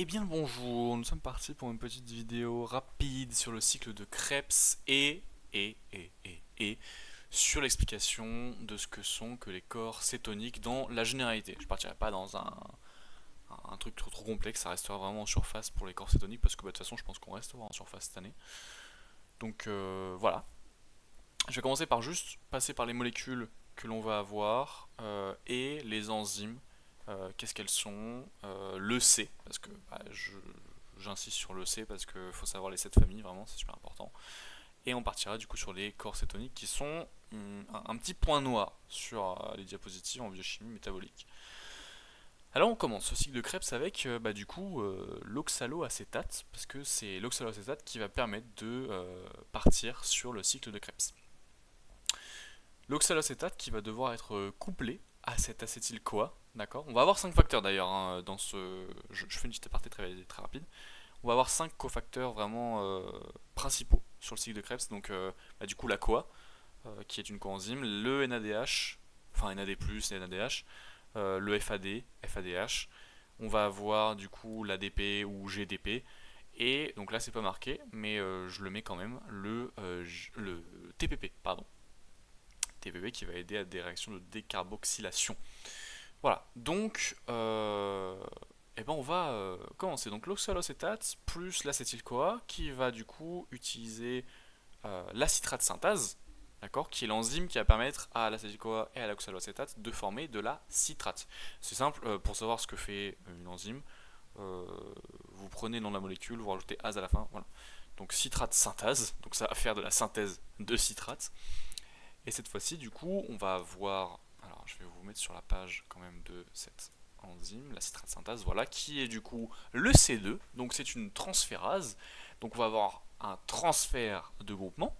Eh bien le bonjour, nous sommes partis pour une petite vidéo rapide sur le cycle de Krebs et sur l'explication de ce que sont que les corps cétoniques dans la généralité. Je partirai pas dans un truc trop complexe, ça restera vraiment en surface pour les corps cétoniques parce que de toute façon je pense qu'on restera en surface cette année. Donc voilà, je vais commencer par juste passer par les molécules que l'on va avoir et les enzymes. Qu'est-ce qu'elles sont, le C, parce que j'insiste sur le C parce qu'il faut savoir les 7 familles, vraiment, c'est super important. Et on partira du coup sur les corps cétoniques qui sont un petit point noir sur les diapositives en biochimie métabolique. Alors on commence ce cycle de Krebs avec du coup l'oxaloacétate, parce que c'est l'oxaloacétate qui va permettre de partir sur le cycle de Krebs. L'oxaloacétate qui va devoir être couplé à cet acétyl-CoA, d'accord. On va avoir 5 facteurs d'ailleurs dans ce. Je fais une petite aparté très rapide. On va avoir 5 cofacteurs vraiment principaux sur le cycle de Krebs. Donc du coup la CoA, qui est une coenzyme, le NADH, enfin NAD+, NADH, le FAD, FADH. On va avoir du coup l'ADP ou GDP. Et donc là c'est pas marqué, mais je le mets quand même, le TPP, pardon. TPP qui va aider à des réactions de décarboxylation. Voilà, donc on va commencer. Donc l'oxaloacétate plus l'acétyl-CoA qui va du coup utiliser la citrate synthase, d'accord, qui est l'enzyme qui va permettre à l'acétyl-CoA et à l'oxaloacétate de former de la citrate. C'est simple, pour savoir ce que fait une enzyme, vous prenez le nom de la molécule, vous rajoutez ase à la fin, voilà. Donc citrate synthase, donc ça va faire de la synthèse de citrate. Et cette fois-ci, du coup, on va avoir. Alors, je vais vous mettre sur la page quand même de cette enzyme, la citrate synthase, voilà, qui est du coup le C2. Donc, c'est une transférase. Donc, on va avoir un transfert de groupement.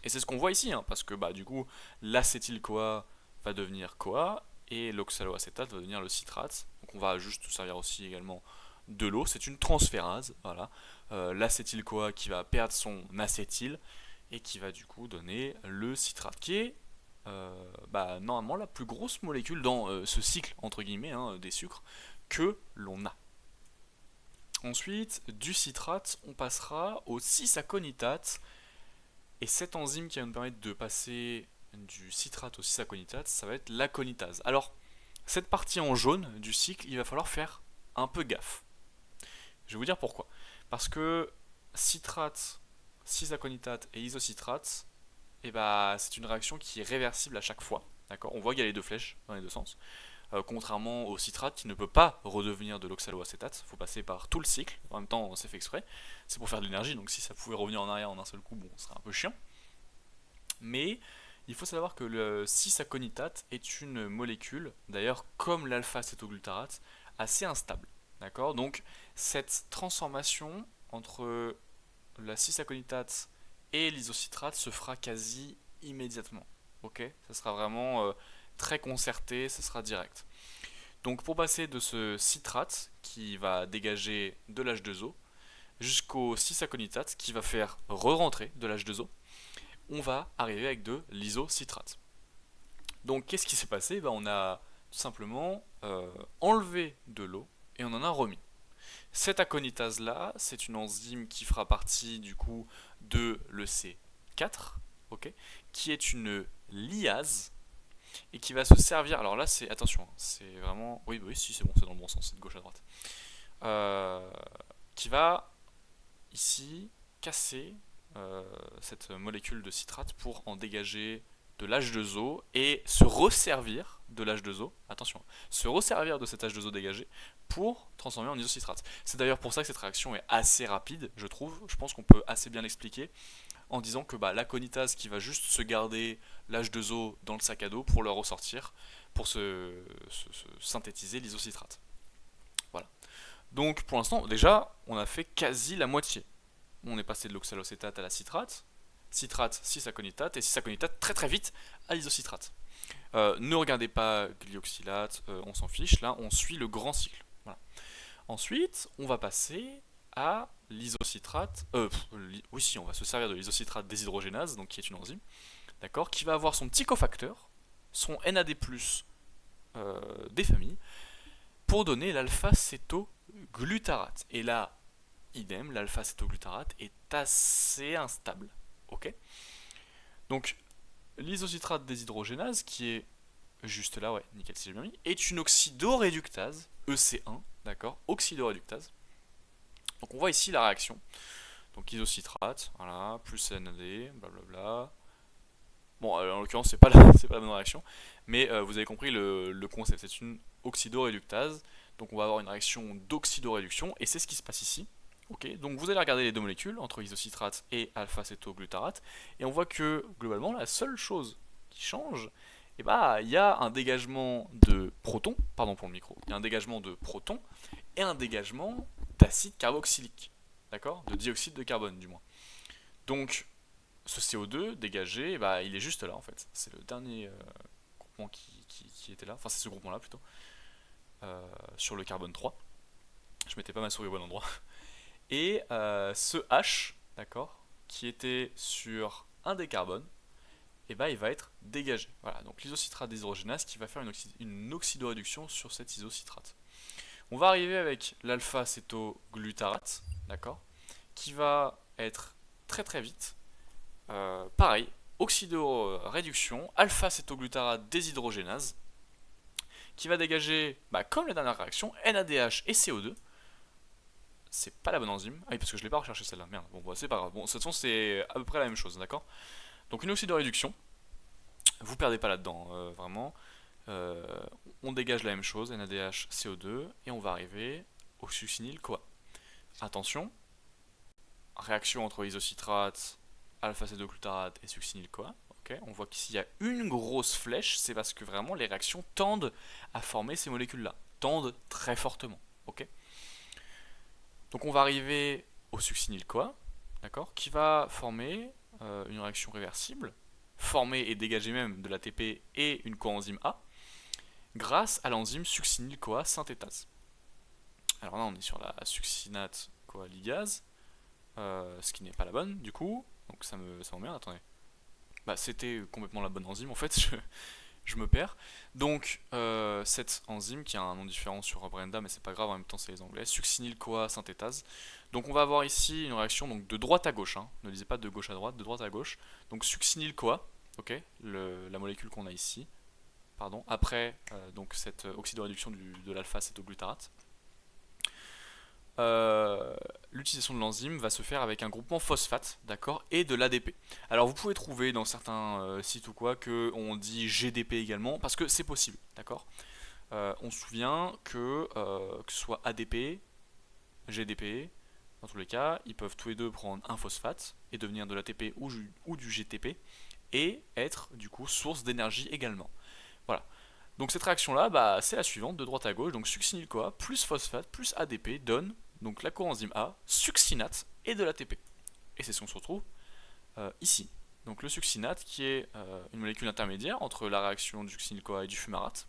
Et c'est ce qu'on voit ici, hein, parce que du coup, l'acétyl-CoA va devenir CoA et l'oxaloacétate va devenir le citrate. Donc, on va juste servir aussi également de l'eau. C'est une transférase, voilà. L'acétyl-CoA qui va perdre son acétyl et qui va du coup donner le citrate, qui est normalement la plus grosse molécule dans ce cycle entre guillemets des sucres que l'on a. Ensuite, du citrate, on passera au 6-aconitate, et cette enzyme qui va nous permettre de passer du citrate au 6-aconitate, ça va être l'aconitase. Alors, cette partie en jaune du cycle, il va falloir faire un peu gaffe. Je vais vous dire pourquoi. Parce que citrate, 6-aconitate et isocitrate, c'est une réaction qui est réversible à chaque fois. D'accord. On voit qu'il y a les deux flèches dans les deux sens. Contrairement au citrate qui ne peut pas redevenir de l'oxaloacétate, il faut passer par tout le cycle. En même temps, c'est fait exprès. C'est pour faire de l'énergie, donc si ça pouvait revenir en arrière en un seul coup, bon, ce serait un peu chiant. Mais il faut savoir que le 6-aconitate est une molécule, d'ailleurs comme l'alpha-acétoglutarate, assez instable. D'accord. Donc cette transformation entre la 6-aconitate et l'isocitrate se fera quasi immédiatement. Ok. Ça sera vraiment très concerté, ça sera direct. Donc pour passer de ce citrate qui va dégager de l'H2O jusqu'au 6-aconitate qui va faire re-rentrer de l'H2O, on va arriver avec de l'isocitrate. Donc qu'est-ce qui s'est passé? On a tout simplement enlevé de l'eau et on en a remis. Cette aconitase là, c'est une enzyme qui fera partie du coup de l'EC4, ok, qui est une liase et qui va se servir. Alors là, c'est attention, c'est vraiment, oui, si c'est bon, c'est dans le bon sens, c'est de gauche à droite. Euh, qui va ici casser cette molécule de citrate pour en dégager de l'H2O et se resservir de l'H2O, attention, se resservir de cet H2O dégagé pour transformer en isocitrate. C'est d'ailleurs pour ça que cette réaction est assez rapide, je trouve. Je pense qu'on peut assez bien l'expliquer en disant que l'aconitase qui va juste se garder l'H2O dans le sac à dos pour le ressortir, pour se synthétiser l'isocitrate. Voilà. Donc pour l'instant, déjà, on a fait quasi la moitié. On est passé de l'oxaloacétate à la citrate, citrate 6-aconitate, et 6-aconitate très très vite à l'isocitrate. Ne regardez pas glyoxylate, on s'en fiche, là on suit le grand cycle. Voilà. Ensuite, on va passer à l'isocitrate, oui si, on va se servir de l'isocitrate déshydrogénase, donc qui est une enzyme, d'accord, qui va avoir son petit cofacteur, son NAD+, des familles, pour donner l'alpha-cétoglutarate. glutarate. Et là, idem, l'alpha-acétoglutarate est assez instable. Ok. Donc, l'isocitrate déshydrogénase, qui est juste là, ouais, nickel si j'ai bien mis, est une oxydoréductase, EC1, d'accord, oxydoréductase. Donc on voit ici la réaction. Donc isocitrate, voilà, plus NAD, blablabla. Bon, en l'occurrence, c'est pas, c'est pas la bonne réaction, mais vous avez compris le concept, c'est une oxydoréductase. Donc on va avoir une réaction d'oxydoréduction, et c'est ce qui se passe ici. Ok, donc vous allez regarder les deux molécules, entre isocitrate et alpha-acétoglutarate, et on voit que globalement, la seule chose qui change, et bah, il y a un dégagement de protons, pardon pour le micro, il y a un dégagement de protons et un dégagement d'acide carboxylique, d'accord, de dioxyde de carbone du moins. Donc ce CO2 dégagé, bah, il est juste là en fait. C'est le dernier groupement qui était là, enfin c'est ce groupement là plutôt, sur le carbone 3. Je mettais pas ma souris au bon endroit. Et ce H, d'accord, qui était sur un des carbones, et bah, il va être dégagé. Voilà, donc l'isocitrate déshydrogénase qui va faire une oxydoréduction sur cet isocitrate. On va arriver avec l'alpha-acétoglutarate, d'accord, qui va être très très vite. Pareil, oxydoréduction, alpha-acétoglutarate déshydrogénase, qui va dégager, bah, comme la dernière réaction, NADH et CO2. C'est pas la bonne enzyme. Ah oui, parce que je l'ai pas recherché celle-là. Merde. Bon, bah, c'est pas grave. Bon, de toute façon, c'est à peu près la même chose, d'accord. Donc une oxydoréduction. Vous perdez pas là-dedans, vraiment. Euh, on dégage la même chose, NADH, CO2, et on va arriver au succinyl-CoA. Attention, réaction entre isocitrate, alpha-acétoglutarate et succinyl-CoA. Okay, on voit qu'ici il y a une grosse flèche, c'est parce que vraiment les réactions tendent à former ces molécules-là. Tendent très fortement. Okay, donc on va arriver au succinyl-CoA, d'accord, qui va former une réaction réversible, former et dégager même de l'ATP et une coenzyme A, grâce à l'enzyme succinyl-CoA synthétase. Alors là on est sur la succinate-CoA ligase, ce qui n'est pas la bonne du coup, donc ça m'emmerde, attendez. Bah c'était complètement la bonne enzyme en fait, je me perds. Donc cette enzyme qui a un nom différent sur Brenda, mais c'est pas grave, en même temps c'est les anglais, succinyl-CoA synthétase. Donc on va avoir ici une réaction donc, de droite à gauche, hein. Ne lisez pas de gauche à droite, de droite à gauche. Donc succinyl-CoA, ok, la molécule qu'on a ici, pardon, après donc cette oxydoréduction de l'alpha-acétoglutarate. L'utilisation de l'enzyme va se faire avec un groupement phosphate, d'accord, et de l'ADP. Alors vous pouvez trouver dans certains sites ou quoi que on dit GDP également, parce que c'est possible, d'accord. On se souvient que ce soit ADP, GDP, dans tous les cas, ils peuvent tous les deux prendre un phosphate et devenir de l'ATP ou du GTP et être du coup source d'énergie également. Voilà. Donc cette réaction-là, bah, c'est la suivante, de droite à gauche. Donc succinyl-CoA plus phosphate plus ADP donne donc la coenzyme A, succinate et de l'ATP. Et c'est ce qu'on se retrouve ici. Donc le succinate qui est une molécule intermédiaire entre la réaction du succinyl-CoA et du fumarate.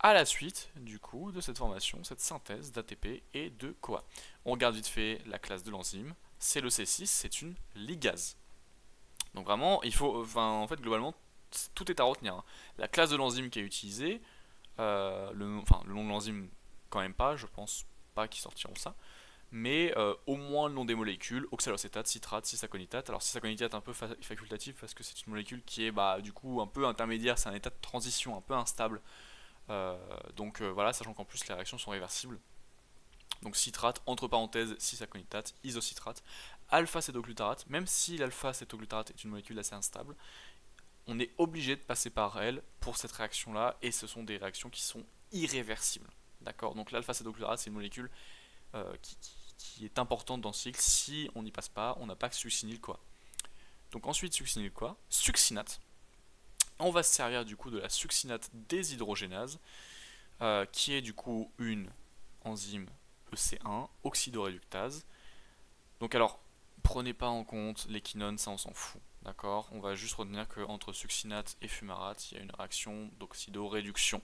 À la suite du coup de cette formation, cette synthèse d'ATP et de CoA. On regarde vite fait la classe de l'enzyme. C'est le C6, c'est une ligase. Donc vraiment, il faut, en fait globalement, tout est à retenir, hein. La classe de l'enzyme qui est utilisée, le nom de l'enzyme quand même pas, je pense pas qu'ils sortiront ça, mais au moins le nom des molécules, oxalocétate, citrate, cisaconitate. Alors cisaconitate un peu facultatif parce que c'est une molécule qui est bah, du coup un peu intermédiaire, c'est un état de transition un peu instable. Donc voilà, sachant qu'en plus les réactions sont réversibles. Donc citrate, entre parenthèses, cisaconitate, isocitrate, alpha-acétoglutarate, même si l'alpha-acétoglutarate est une molécule assez instable, on est obligé de passer par elle pour cette réaction-là, et ce sont des réactions qui sont irréversibles. D'accord. Donc l'alpha-acétoglutarate, c'est une molécule qui est importante dans ce cycle. Si on n'y passe pas, on n'a pas que succinyl-CoA. Donc ensuite, succinyl-CoA, succinate. On va se servir du coup de la succinate déshydrogénase, qui est du coup une enzyme EC1, oxydoréductase. Donc alors, prenez pas en compte les quinones, ça on s'en fout. D'accord. On va juste retenir qu'entre succinate et fumarate, il y a une réaction d'oxydoréduction.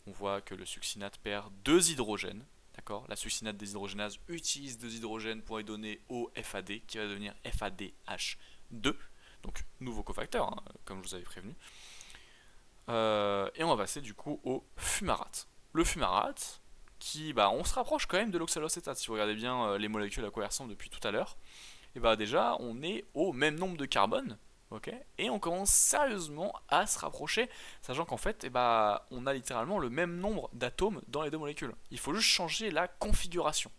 On voit que le succinate perd 2 hydrogènes. D'accord. La succinate déshydrogénase utilise 2 hydrogènes pour y donner au FAD, qui va devenir FADH2. Donc nouveau cofacteur, hein, comme je vous avais prévenu. Et on va passer du coup au fumarate. Le fumarate, qui, bah, on se rapproche quand même de l'oxaloacétate. Si vous regardez bien les molécules à quoi elles ressemblent depuis tout à l'heure, et bah déjà on est au même nombre de carbone, ok, et on commence sérieusement à se rapprocher, sachant qu'en fait, on a littéralement le même nombre d'atomes dans les deux molécules. Il faut juste changer la configuration.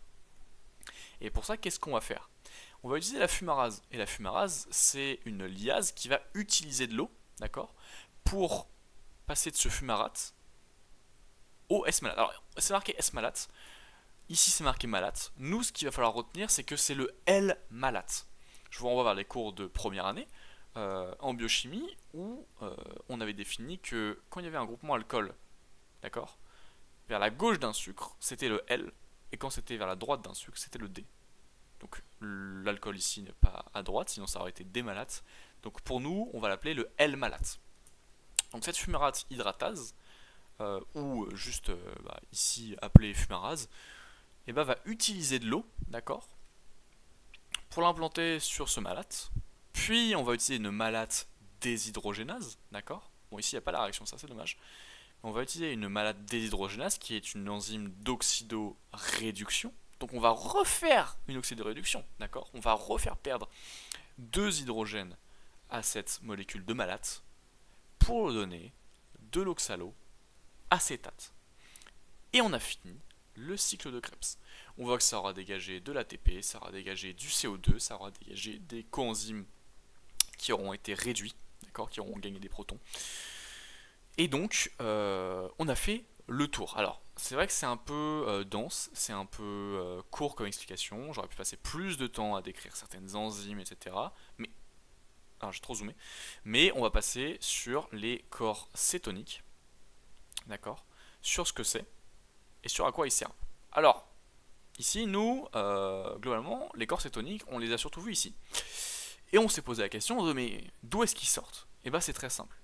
Et pour ça, qu'est-ce qu'on va faire? On va utiliser la fumarase. Et la fumarase, c'est une liase qui va utiliser de l'eau, d'accord, pour passer de ce fumarate au S-malate. Alors, c'est marqué S-malate. Ici, c'est marqué malate. Nous, ce qu'il va falloir retenir, c'est que c'est le L-malate. Je vous renvoie vers les cours de première année en biochimie où on avait défini que quand il y avait un groupement alcool, d'accord, vers la gauche d'un sucre, c'était le L, et quand c'était vers la droite d'un sucre, c'était le D. Donc l'alcool ici n'est pas à droite, sinon ça aurait été D-malate. Donc pour nous, on va l'appeler le L-malate. Donc cette fumarate hydratase, ou juste ici appelée fumarase, va utiliser de l'eau, d'accord, pour l'implanter sur ce malate. Puis on va utiliser une malate déshydrogénase, d'accord. Bon, ici il n'y a pas la réaction, ça c'est dommage. On va utiliser une malate déshydrogénase qui est une enzyme d'oxydoréduction. Donc on va refaire une oxydoréduction, d'accord. On va refaire perdre 2 hydrogènes à cette molécule de malate pour donner de l'oxaloacétate. Et on a fini le cycle de Krebs. On voit que ça aura dégagé de l'ATP, ça aura dégagé du CO2, ça aura dégagé des coenzymes qui auront été réduits, d'accord, qui auront gagné des protons. Et donc, on a fait le tour. Alors, c'est vrai que c'est un peu dense, c'est un peu court comme explication. J'aurais pu passer plus de temps à décrire certaines enzymes, etc. Mais, alors j'ai trop zoomé. Mais on va passer sur les corps cétoniques, d'accord, sur ce que c'est et sur à quoi ils servent. Alors, ici, nous, globalement, les corps cétoniques, on les a surtout vus ici. Et on s'est posé la question de mais d'où est-ce qu'ils sortent? Et bien c'est très simple.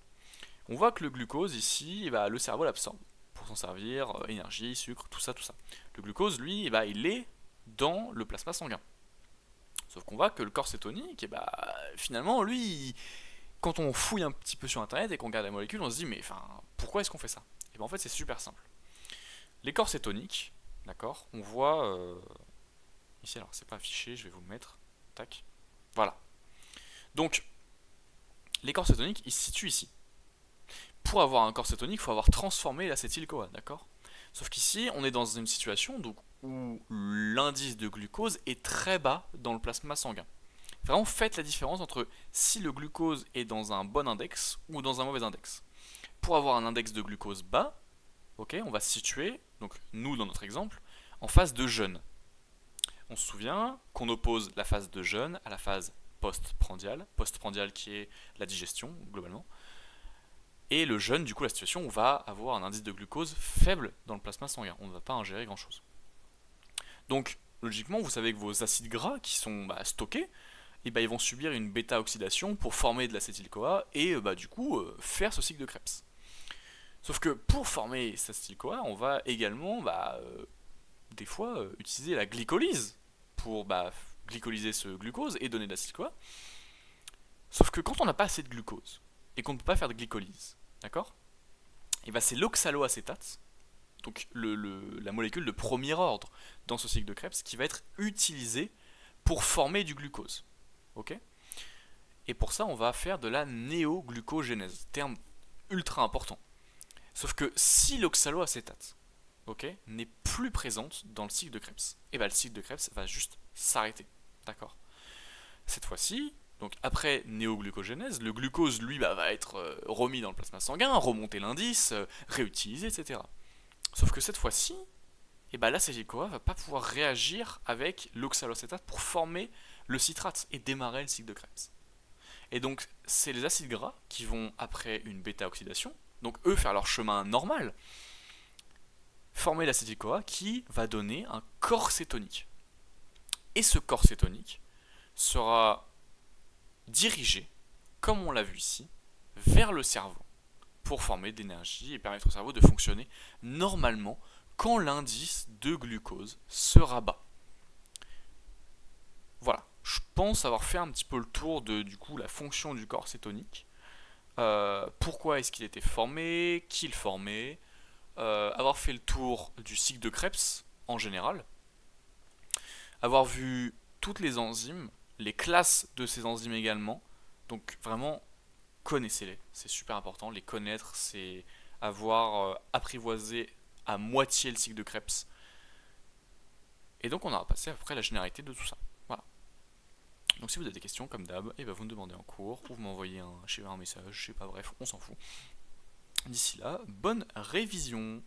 On voit que le glucose ici, le cerveau l'absorbe pour s'en servir, énergie, sucre, tout ça, tout ça. Le glucose, lui, il est dans le plasma sanguin. Sauf qu'on voit que le corps cétonique, finalement, lui, quand on fouille un petit peu sur internet et qu'on regarde la molécule, on se dit mais pourquoi est-ce qu'on fait ça? Et bien en fait c'est super simple. Les corps cétoniques, d'accord, on voit ici, alors c'est pas affiché, je vais vous le mettre, tac, voilà. Donc, les corps cétoniques, ils se situent ici. Pour avoir un corps cétonique, il faut avoir transformé l'acétyl-CoA, d'accord? Sauf qu'ici, on est dans une situation donc, où l'indice de glucose est très bas dans le plasma sanguin. Vraiment, faites la différence entre si le glucose est dans un bon index ou dans un mauvais index. Pour avoir un index de glucose bas, okay, on va se situer, donc nous dans notre exemple, en phase de jeûne. On se souvient qu'on oppose la phase de jeûne à la phase postprandiale qui est la digestion globalement. Et le jeûne, du coup, la situation où on va avoir un indice de glucose faible dans le plasma sanguin. On ne va pas ingérer grand chose. Donc, logiquement, vous savez que vos acides gras qui sont stockés, ils vont subir une bêta-oxydation pour former de l'acétyl-CoA et du coup faire ce cycle de Krebs. Sauf que pour former cet acétyl-CoA, on va également des fois utiliser la glycolyse pour glycolyser ce glucose et donner de l'acétyl-CoA. Sauf que quand on n'a pas assez de glucose et qu'on ne peut pas faire de glycolyse, d'accord, et c'est l'oxaloacétate, donc la molécule de premier ordre dans ce cycle de Krebs, qui va être utilisée pour former du glucose. Ok. Et pour ça, on va faire de la néoglucogénèse, terme ultra important. Sauf que si l'oxaloacétate n'est plus présente dans le cycle de Krebs, le cycle de Krebs va juste s'arrêter. D'accord. Cette fois-ci, donc après néoglucogénèse, le glucose lui va être remis dans le plasma sanguin, remonter l'indice, réutilisé, etc. Sauf que cette fois-ci, l'acétyl-CoA va pas pouvoir réagir avec l'oxaloacétate pour former le citrate et démarrer le cycle de Krebs. Et donc c'est les acides gras qui vont, après une bêta-oxydation, donc eux faire leur chemin normal, former l'acétyl-CoA qui va donner un corps cétonique. Et ce corps cétonique sera dirigé, comme on l'a vu ici, vers le cerveau pour former de l'énergie et permettre au cerveau de fonctionner normalement quand l'indice de glucose sera bas. Voilà, je pense avoir fait un petit peu le tour de la fonction du corps cétonique. Pourquoi est-ce qu'il était formé, qui le formait, avoir fait le tour du cycle de Krebs en général, avoir vu toutes les enzymes, les classes de ces enzymes également. Donc vraiment, connaissez-les, c'est super important. Les connaître, c'est avoir apprivoisé à moitié le cycle de Krebs. Et donc on aura passé après la généralité de tout ça. Voilà. Donc si vous avez des questions, comme d'hab, et ben vous me demandez en cours, ou vous m'envoyez un message, je sais pas, bref, on s'en fout. D'ici là, bonne révision.